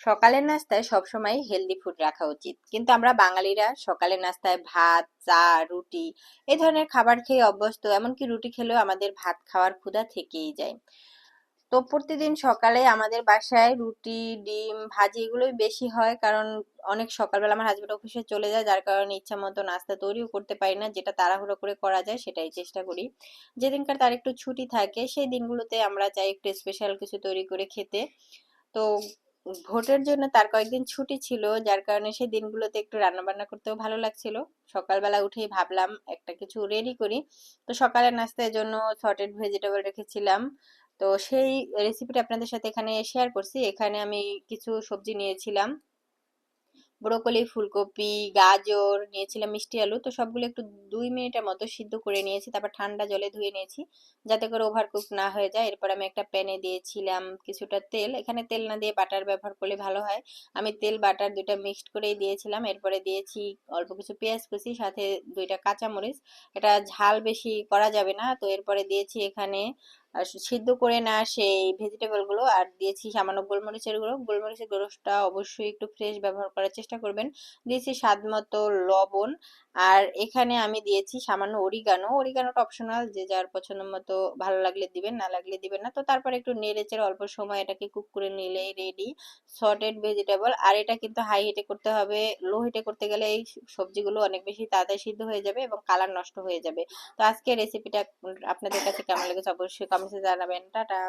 সকালের নাস্তায় সবসময় হেলদি ফুড রাখা উচিত, কিন্তু আমরা বাঙালিরা সকালের নাস্তায় ভাত, চা, রুটি এই ধরনের খাবার খেয়ে অভ্যস্ত। এমনকি রুটি খেলেও আমাদের ভাত খাওয়ার ক্ষুধা থেকেই যায়। তো প্রতিদিন সকালে আমাদের বাসায় রুটি, ডিম, ভাজি এগুলোই বেশি হয়, কারণ অনেক সকালবেলা আমার হাজবেন্ড অফিসে চলে যায়, যার কারণে ইচ্ছা মতো নাস্তা তৈরিও করতে পারি না। যেটা তাড়াহুড়ো করে করা যায় সেটাই চেষ্টা করি। যেদিনকার তার একটু ছুটি থাকে সেই দিনগুলোতে আমরা চাই একটু স্পেশাল কিছু তৈরি করে খেতে। তো ভোটের জন্য তার কয়েকদিন ছুটি ছিল, যার কারণে সেই দিনগুলোতে একটু রান্না বান্না করতেও ভালো লাগছিল। সকালবেলা উঠেই ভাবলাম একটা কিছু রেডি করি। তো সকালের নাস্তার জন্য সর্টেড ভেজিটেবল রেখেছিলাম। তো সেই রেসিপিটা আপনাদের সাথে এখানে শেয়ার করছি। এখানে আমি কিছু সবজি নিয়েছিলাম, ব্রোকলি, ফুলকপি, গাজর নিয়েছিলাম, মিষ্টি আলু। তো সবগুলো একটু 2 মিনিটের মতো সিদ্ধ করে নিয়েছি, তারপর ঠান্ডা জলে ধুয়ে নিয়েছি যাতে করে ওভারকুক না হয়ে যায়। এরপর আমি একটা প্যানে দিয়েছিলাম কিছুটা তেল। এখানে তেল না দিয়ে বাটার ব্যবহার করলে ভালো হয়। আমি তেল বাটার দুইটা মিক্সড করেই দিয়েছিলাম। এরপরে দিয়েছি অল্প কিছু পেঁয়াজ কুচি, সাথে দুইটা কাঁচামরিচ। এটা ঝাল বেশি করা যাবে না। তো এরপরে দিয়েছি এখানে সিদ্ধ করে না সেই ভেজিটেবল গুলো, আর দিয়েছি সামান্য গোলমরিচের গুঁড়ো। গোলমরিচের গুঁড়োটা অবশ্যই একটু ফ্রেশ ব্যবহার করার চেষ্টা করবেন। দিয়েছি স্বাদ মতো লবণ। আর এখানে আমি দিয়েছি সামান্য অরিগানো। অরিগানোটা অপশনাল, যে যার পছন্দ মতো, ভালো লাগলে দিবেন, না লাগলে দিবেন না। তো তারপর একটু নেড়ে চেড়ে অল্প সময় এটাকে কুক করে নিলেই রেডি সর্টেড ভেজিটেবল। আর এটা কিন্তু হাই হিটে করতে হবে, লো হিটে করতে গেলে এই সবজিগুলো অনেক বেশি তাড়াতাড়ি সিদ্ধ হয়ে যাবে এবং কালার নষ্ট হয়ে যাবে। তো আজকে রেসিপিটা আপনাদের কাছে কেমন লেগেছে অবশ্যই কমেন্টে জানাবেন। টাটা।